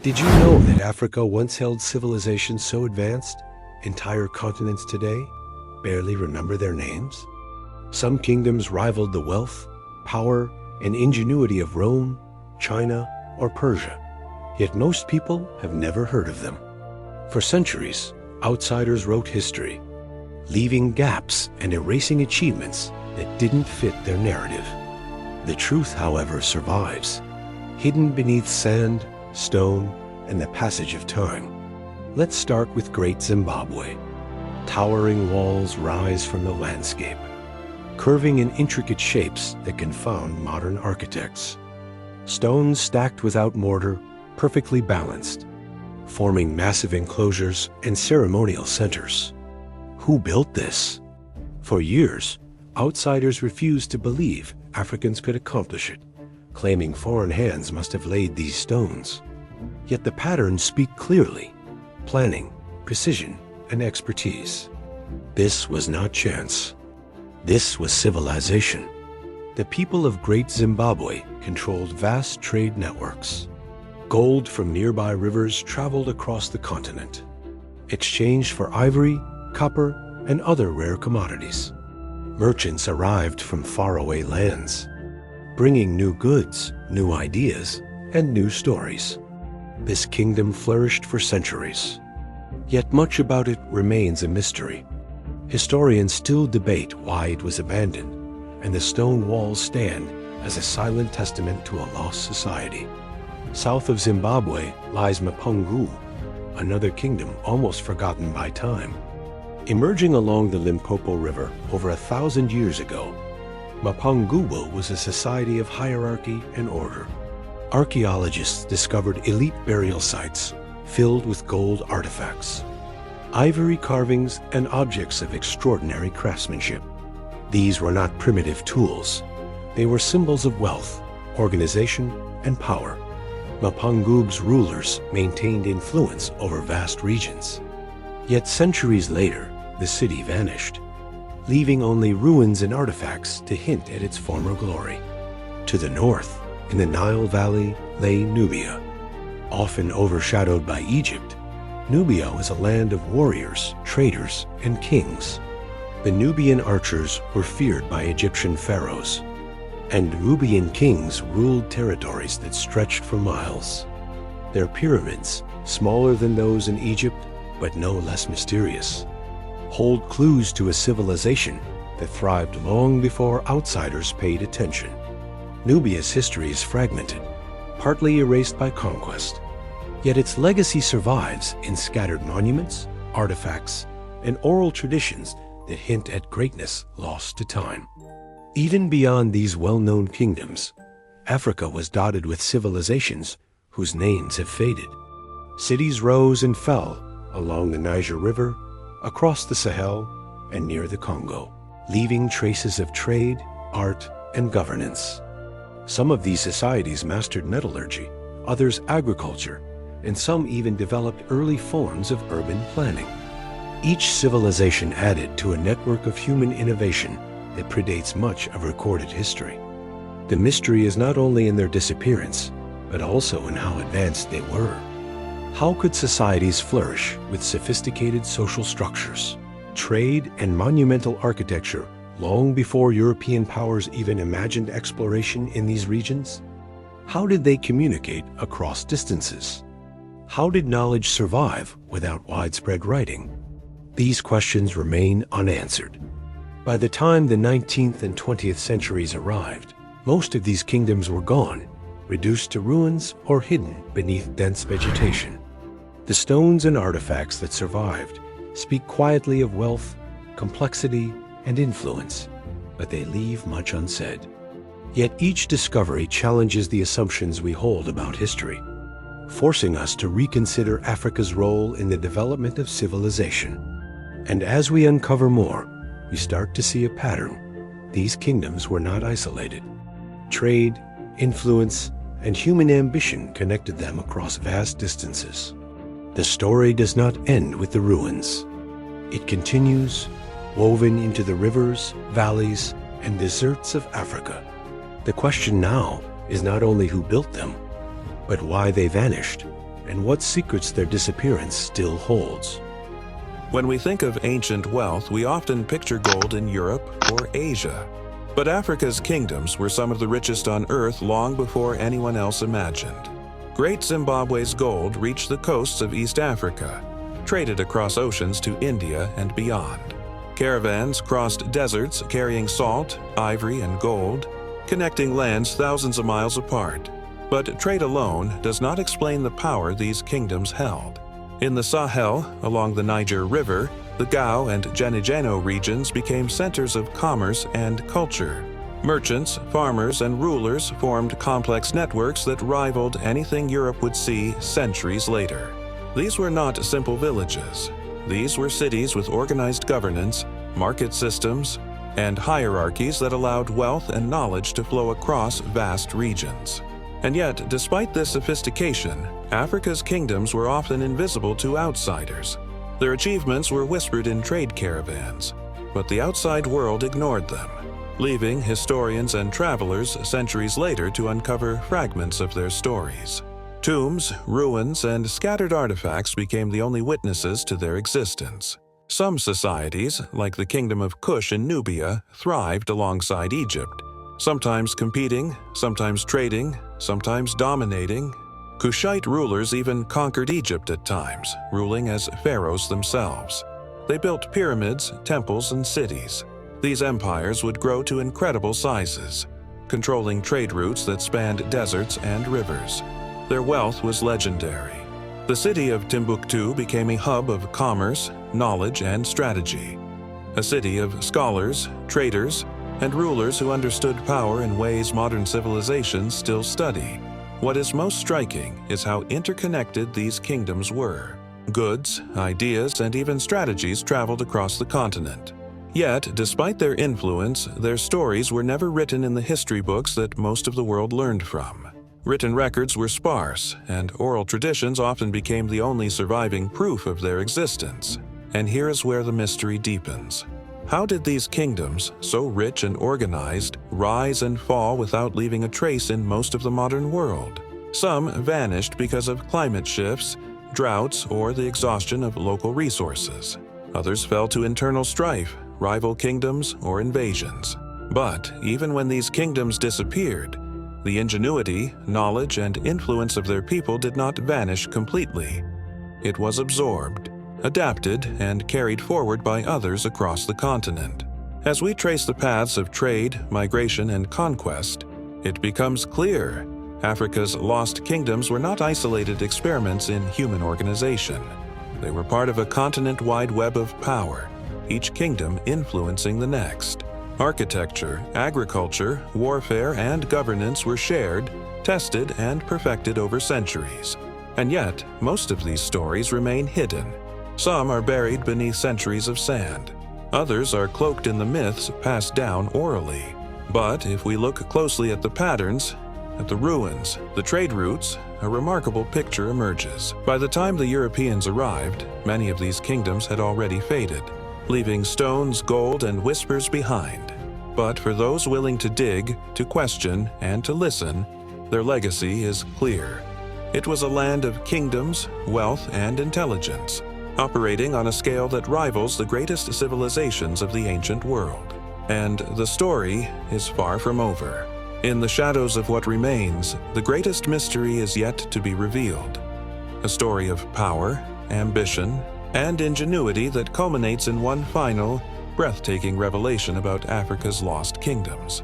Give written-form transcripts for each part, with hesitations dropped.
Did you know that Africa once held civilizations so advanced, entire continents today barely remember their names? Some kingdoms rivaled the wealth, power, and ingenuity of Rome, China, or Persia, yet most people have never heard of them. For centuries, outsiders wrote history, leaving gaps and erasing achievements that didn't fit their narrative. The truth, however, survives, hidden beneath sand, stone, and the passage of time. Let's start with Great Zimbabwe. Towering walls rise from the landscape, curving in intricate shapes that confound modern architects. Stones stacked without mortar, perfectly balanced, forming massive enclosures and ceremonial centers. Who built this? For years, outsiders refused to believe Africans could accomplish it, claiming foreign hands must have laid these stones. Yet the patterns speak clearly: planning, precision, and expertise. This was not chance. This was civilization. The people of Great Zimbabwe controlled vast trade networks. Gold from nearby rivers traveled across the continent, exchanged for ivory, copper, and other rare commodities. Merchants arrived from faraway lands, bringing new goods, new ideas, and new stories. This kingdom flourished for centuries. Yet much about it remains a mystery. Historians still debate why it was abandoned, and the stone walls stand as a silent testament to a lost society. South of Zimbabwe lies Mapungubwe, another kingdom almost forgotten by time. Emerging along the Limpopo River over 1,000 years ago, Mapungubwe was a society of hierarchy and order. Archaeologists discovered elite burial sites filled with gold artifacts, ivory carvings, and objects of extraordinary craftsmanship. These were not primitive tools. They were symbols of wealth, organization, and power. Mapungubwe's rulers maintained influence over vast regions. Yet centuries later, the city vanished, leaving only ruins and artifacts to hint at its former glory. To the north, in the Nile Valley, lay Nubia. Often overshadowed by Egypt, Nubia was a land of warriors, traders, and kings. The Nubian archers were feared by Egyptian pharaohs, and Nubian kings ruled territories that stretched for miles. Their pyramids, smaller than those in Egypt, but no less mysterious, hold clues to a civilization that thrived long before outsiders paid attention. Nubia's history is fragmented, partly erased by conquest, yet its legacy survives in scattered monuments, artifacts, and oral traditions that hint at greatness lost to time. Even beyond these well-known kingdoms, Africa was dotted with civilizations whose names have faded. Cities rose and fell along the Niger River, across the Sahel, and near the Congo, leaving traces of trade, art, and governance. Some of these societies mastered metallurgy, others agriculture, and some even developed early forms of urban planning. Each civilization added to a network of human innovation that predates much of recorded history. The mystery is not only in their disappearance, but also in how advanced they were. How could societies flourish with sophisticated social structures, trade, and monumental architecture long before European powers even imagined exploration in these regions? How did they communicate across distances? How did knowledge survive without widespread writing? These questions remain unanswered. By the time the 19th and 20th centuries arrived, most of these kingdoms were gone, reduced to ruins or hidden beneath dense vegetation. The stones and artifacts that survived speak quietly of wealth, complexity, and influence, but they leave much unsaid. Yet each discovery challenges the assumptions we hold about history, forcing us to reconsider Africa's role in the development of civilization. And as we uncover more, we start to see a pattern. These kingdoms were not isolated. Trade, influence, and human ambition connected them across vast distances. The story does not end with the ruins. It continues, woven into the rivers, valleys, and deserts of Africa. The question now is not only who built them, but why they vanished and what secrets their disappearance still holds. When we think of ancient wealth, we often picture gold in Europe or Asia. But Africa's kingdoms were some of the richest on earth long before anyone else imagined. Great Zimbabwe's gold reached the coasts of East Africa, traded across oceans to India and beyond. Caravans crossed deserts carrying salt, ivory, and gold, connecting lands thousands of miles apart. But trade alone does not explain the power these kingdoms held. In the Sahel, along the Niger River, the Gao and Janijano regions became centers of commerce and culture. Merchants, farmers, and rulers formed complex networks that rivaled anything Europe would see centuries later. These were not simple villages. These were cities with organized governance, market systems, and hierarchies that allowed wealth and knowledge to flow across vast regions. And yet, despite this sophistication, Africa's kingdoms were often invisible to outsiders. Their achievements were whispered in trade caravans, but the outside world ignored them, leaving historians and travelers centuries later to uncover fragments of their stories. Tombs, ruins, and scattered artifacts became the only witnesses to their existence. Some societies, like the Kingdom of Kush in Nubia, thrived alongside Egypt, sometimes competing, sometimes trading, sometimes dominating. Kushite rulers even conquered Egypt at times, ruling as pharaohs themselves. They built pyramids, temples, and cities. These empires would grow to incredible sizes, controlling trade routes that spanned deserts and rivers. Their wealth was legendary. The city of Timbuktu became a hub of commerce, knowledge, and strategy. A city of scholars, traders, and rulers who understood power in ways modern civilizations still study. What is most striking is how interconnected these kingdoms were. Goods, ideas, and even strategies traveled across the continent. Yet, despite their influence, their stories were never written in the history books that most of the world learned from. Written records were sparse, and oral traditions often became the only surviving proof of their existence. And here is where the mystery deepens. How did these kingdoms, so rich and organized, rise and fall without leaving a trace in most of the modern world? Some vanished because of climate shifts, droughts, or the exhaustion of local resources. Others fell to internal strife, rival kingdoms, or invasions. But even when these kingdoms disappeared, the ingenuity, knowledge, and influence of their people did not vanish completely. It was absorbed, adapted, and carried forward by others across the continent. As we trace the paths of trade, migration, and conquest, it becomes clear Africa's lost kingdoms were not isolated experiments in human organization. They were part of a continent-wide web of power, each kingdom influencing the next. Architecture, agriculture, warfare, and governance were shared, tested, and perfected over centuries. And yet, most of these stories remain hidden. Some are buried beneath centuries of sand. Others are cloaked in the myths passed down orally. But if we look closely at the patterns, at the ruins, the trade routes, a remarkable picture emerges. By the time the Europeans arrived, many of these kingdoms had already faded, leaving stones, gold, and whispers behind. But for those willing to dig, to question, and to listen, their legacy is clear. It was a land of kingdoms, wealth, and intelligence, operating on a scale that rivals the greatest civilizations of the ancient world. And the story is far from over. In the shadows of what remains, the greatest mystery is yet to be revealed. A story of power, ambition, and ingenuity that culminates in one final, breathtaking revelation about Africa's lost kingdoms.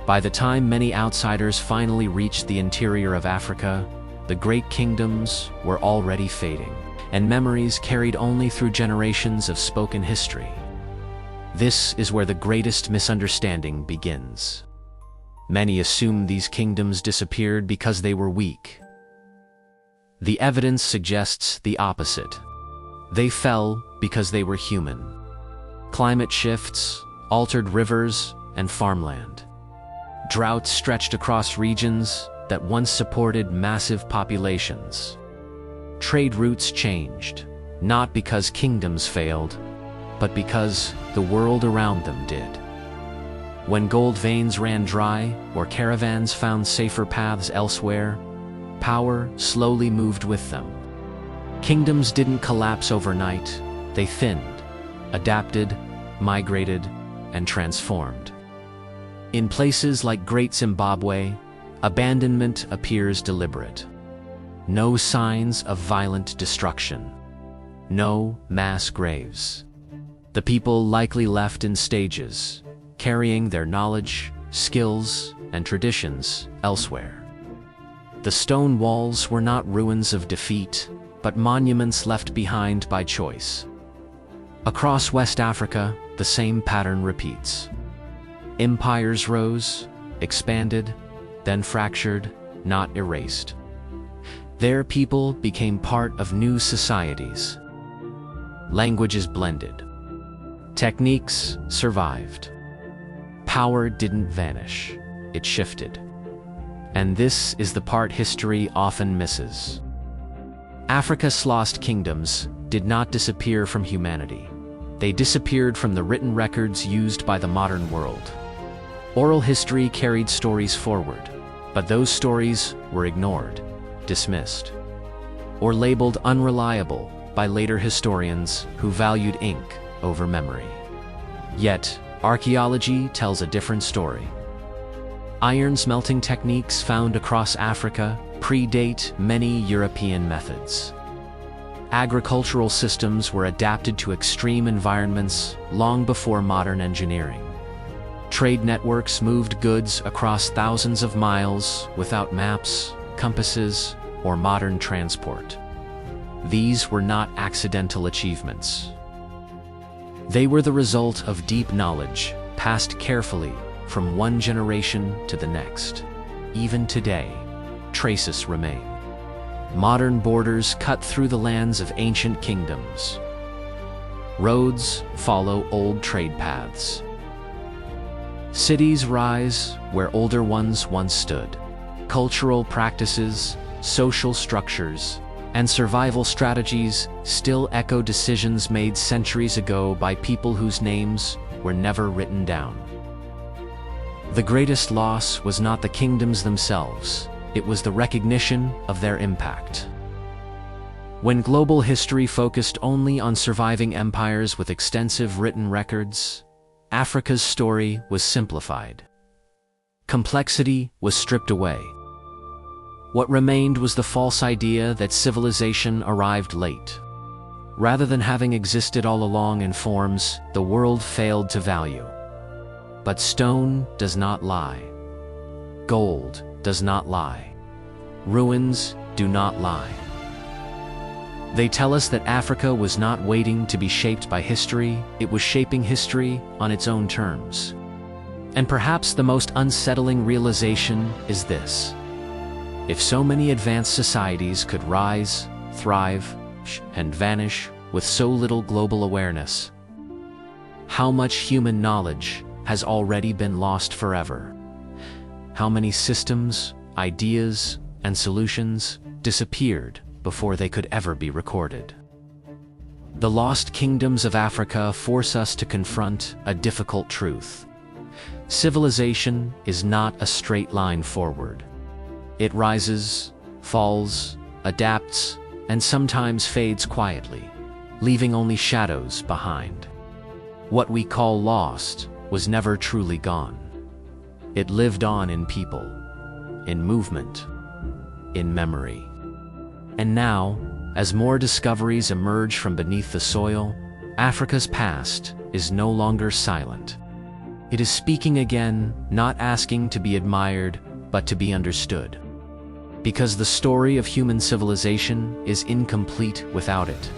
By the time many outsiders finally reached the interior of Africa, the great kingdoms were already fading, and memories carried only through generations of spoken history. This is where the greatest misunderstanding begins. Many assume these kingdoms disappeared because they were weak. The evidence suggests the opposite. They fell because they were human. Climate shifts altered rivers and farmland. Droughts stretched across regions that once supported massive populations. Trade routes changed, not because kingdoms failed, but because the world around them did. When gold veins ran dry or caravans found safer paths elsewhere, Power slowly moved with them. Kingdoms didn't collapse overnight. They thinned, adapted, migrated, and transformed. In places like Great Zimbabwe, abandonment appears deliberate. No signs of violent destruction. No mass graves. The people likely left in stages, carrying their knowledge, skills, and traditions elsewhere. The stone walls were not ruins of defeat, but monuments left behind by choice. Across West Africa, the same pattern repeats. Empires rose, expanded, then fractured, not erased. Their people became part of new societies. Languages blended. Techniques survived. Power didn't vanish, it shifted. And this is the part history often misses. Africa's lost kingdoms did not disappear from humanity. They disappeared from the written records used by the modern world. Oral history carried stories forward, but those stories were ignored, dismissed, or labeled unreliable by later historians who valued ink over memory. Yet, archaeology tells a different story. Iron smelting techniques found across Africa predate many European methods. Agricultural systems were adapted to extreme environments long before modern engineering. Trade networks moved goods across thousands of miles without maps, compasses, or modern transport. These were not accidental achievements. They were the result of deep knowledge, passed carefully from one generation to the next. Even today, traces remain. Modern borders cut through the lands of ancient kingdoms. Roads follow old trade paths. Cities rise where older ones once stood. Cultural practices, social structures, and survival strategies still echo decisions made centuries ago by people whose names were never written down. The greatest loss was not the kingdoms themselves, it was the recognition of their impact. When global history focused only on surviving empires with extensive written records, Africa's story was simplified. Complexity was stripped away. What remained was the false idea that civilization arrived late. Rather than having existed all along in forms the world failed to value. But stone does not lie. Gold does not lie. Ruins do not lie. They tell us that Africa was not waiting to be shaped by history, it was shaping history on its own terms. And perhaps the most unsettling realization is this. If so many advanced societies could rise, thrive, and vanish with so little global awareness, how much human knowledge has already been lost forever? How many systems, ideas, and solutions disappeared before they could ever be recorded? The lost kingdoms of Africa force us to confront a difficult truth. Civilization is not a straight line forward. It rises, falls, adapts, and sometimes fades quietly, leaving only shadows behind. What we call lost was never truly gone. It lived on in people, in movement, in memory. And now, as more discoveries emerge from beneath the soil, Africa's past is no longer silent. It is speaking again, not asking to be admired, but to be understood. Because the story of human civilization is incomplete without it.